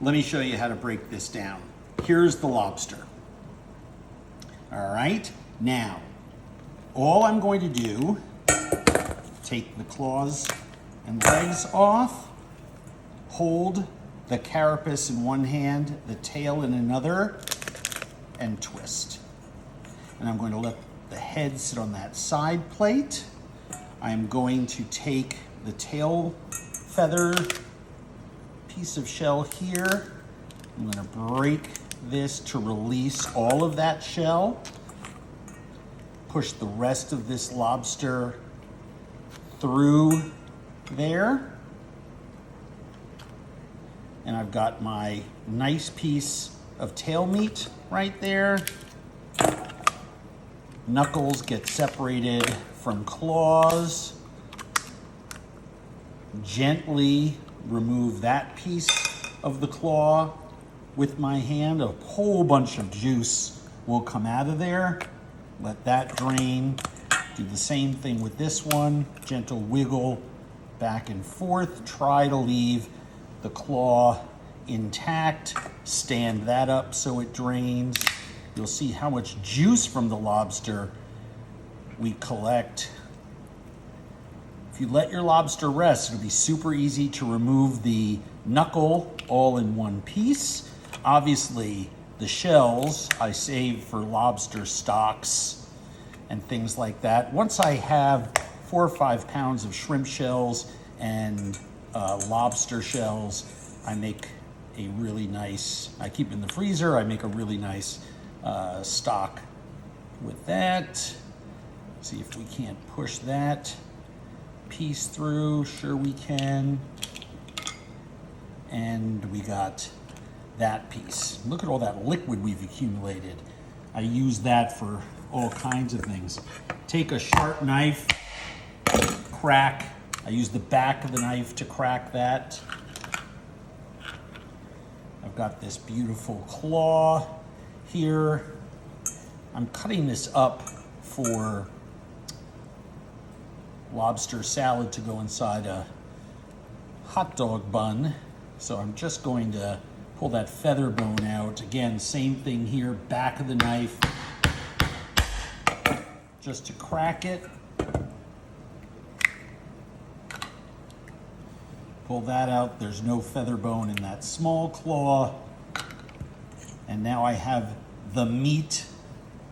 let me show you how to break this down. Here's the lobster. All right, now, all I'm going to do, take the claws and legs off, hold the carapace in one hand, the tail in another, and twist. And I'm going to let the head sit on that side plate. I'm going to take the tail feather piece of shell here. I'm going to break this to release all of that shell. Push the rest of this lobster through there. And I've got my nice piece of tail meat right there. Knuckles get separated from claws. Gently remove that piece of the claw with my hand. A whole bunch of juice will come out of there. Let that drain. Do the same thing with this one. Gentle wiggle back and forth. Try to leave the claw intact. Stand that up so it drains. You'll see how much juice from the lobster we collect. If you let your lobster rest, it'll be super easy to remove the knuckle all in one piece. Obviously, the shells I save for lobster stocks and things like that. Once I have 4 or 5 pounds of shrimp shells and lobster shells, I make a really nice, I keep in the freezer, I make a really nice stock with that. See if we can't push that piece through. Sure we can. And we got that piece. Look at all that liquid we've accumulated. I use that for all kinds of things. Take a sharp knife, crack. I use the back of the knife to crack that. I've got this beautiful claw here. I'm cutting this up for lobster salad to go inside a hot dog bun. So I'm just going to pull that feather bone out. Again, same thing here, back of the knife, just to crack it. Pull that out. There's no feather bone in that small claw. And now I have the meat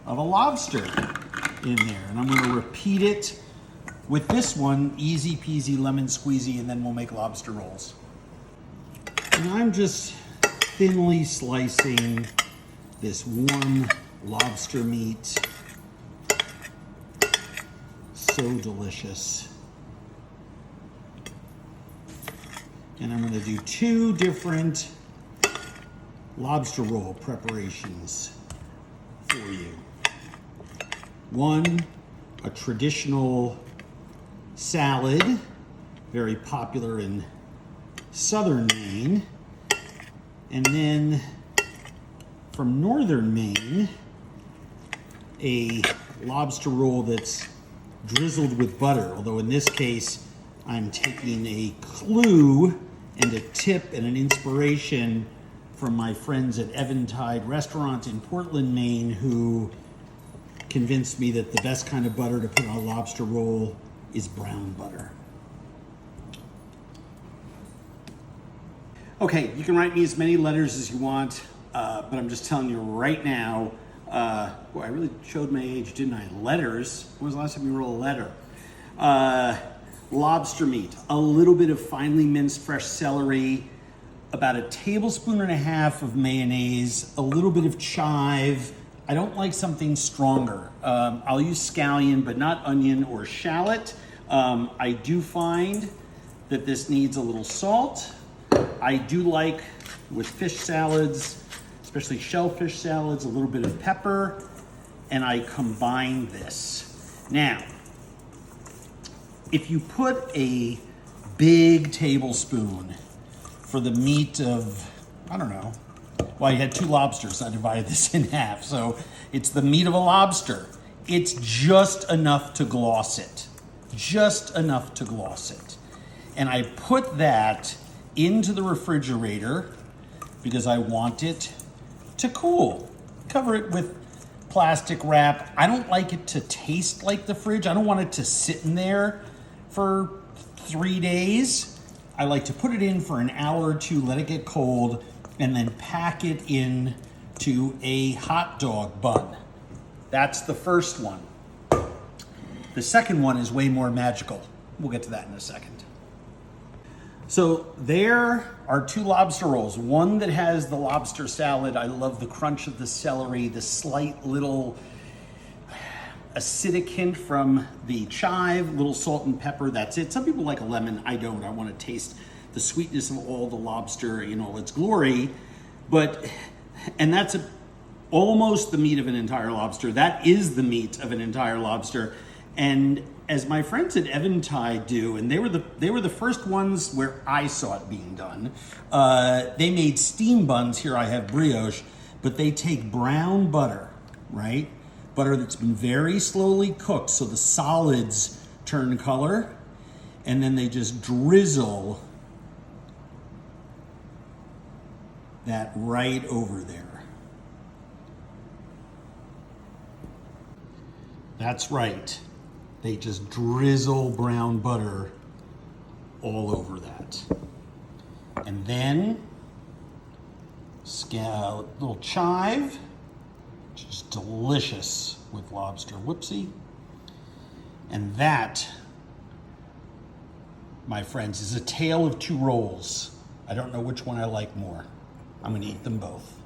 of a lobster in there. And I'm going to repeat it with this one, easy peasy lemon squeezy, and then we'll make lobster rolls. And I'm just thinly slicing this one lobster meat. So delicious. And I'm going to do 2 different lobster roll preparations for you. One, a traditional salad, very popular in southern Maine. And then from northern Maine, a lobster roll that's drizzled with butter. Although in this case, I'm taking a clue and a tip and an inspiration from my friends at Eventide Restaurant in Portland, Maine, who convinced me that the best kind of butter to put on a lobster roll is brown butter. Okay, you can write me as many letters as you want, but I'm just telling you right now, boy, I really showed my age, didn't I? Letters. When was the last time you wrote a letter? Lobster meat, a little bit of finely minced fresh celery, about 1.5 tablespoons of mayonnaise, a little bit of chive. I don't like something stronger. I'll use scallion, but not onion or shallot. I do find that this needs a little salt. I do like, with fish salads, especially shellfish salads, a little bit of pepper, and I combine this. Now, if you put a big tablespoon for the meat of, I don't know, well, you had 2 lobsters, I divided this in half, so it's the meat of a lobster. It's just enough to gloss it. Just enough to gloss it. And I put that into the refrigerator because I want it to cool. Cover it with plastic wrap. I don't like it to taste like the fridge. I don't want it to sit in there for 3 days. I like to put it in for an hour or two, let it get cold, and then pack it in to a hot dog bun. That's the first one. The second one is way more magical. We'll get to that in a second. So there are 2 lobster rolls. One that has the lobster salad. I love the crunch of the celery, the slight little acidic hint from the chive, little salt and pepper. That's it. Some people like a lemon. I don't. I want to taste the sweetness of all the lobster in all its glory. And that's almost the meat of an entire lobster. That is the meat of an entire lobster. And as my friends at Eventide do, and they were the first ones where I saw it being done. They made steam buns. Here I have brioche, but they take brown butter, right? Butter that's been very slowly cooked, so the solids turn color, and then they just drizzle that right over there. That's right. They just drizzle brown butter all over that. And then a little chive, which is delicious with lobster. Whoopsie. And that, my friends, is a tale of 2 rolls. I don't know which one I like more. I'm gonna eat them both.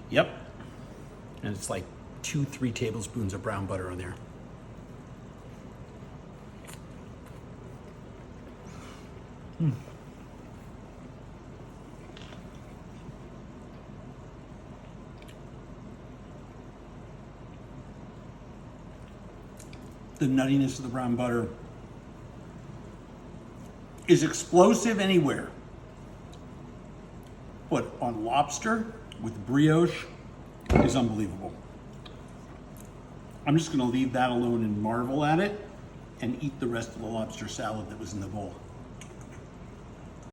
Yep. And it's like 2-3 tablespoons of brown butter on there. The nuttiness of the brown butter is explosive anywhere, but on lobster with brioche is unbelievable. I'm just gonna leave that alone and marvel at it and eat the rest of the lobster salad that was in the bowl.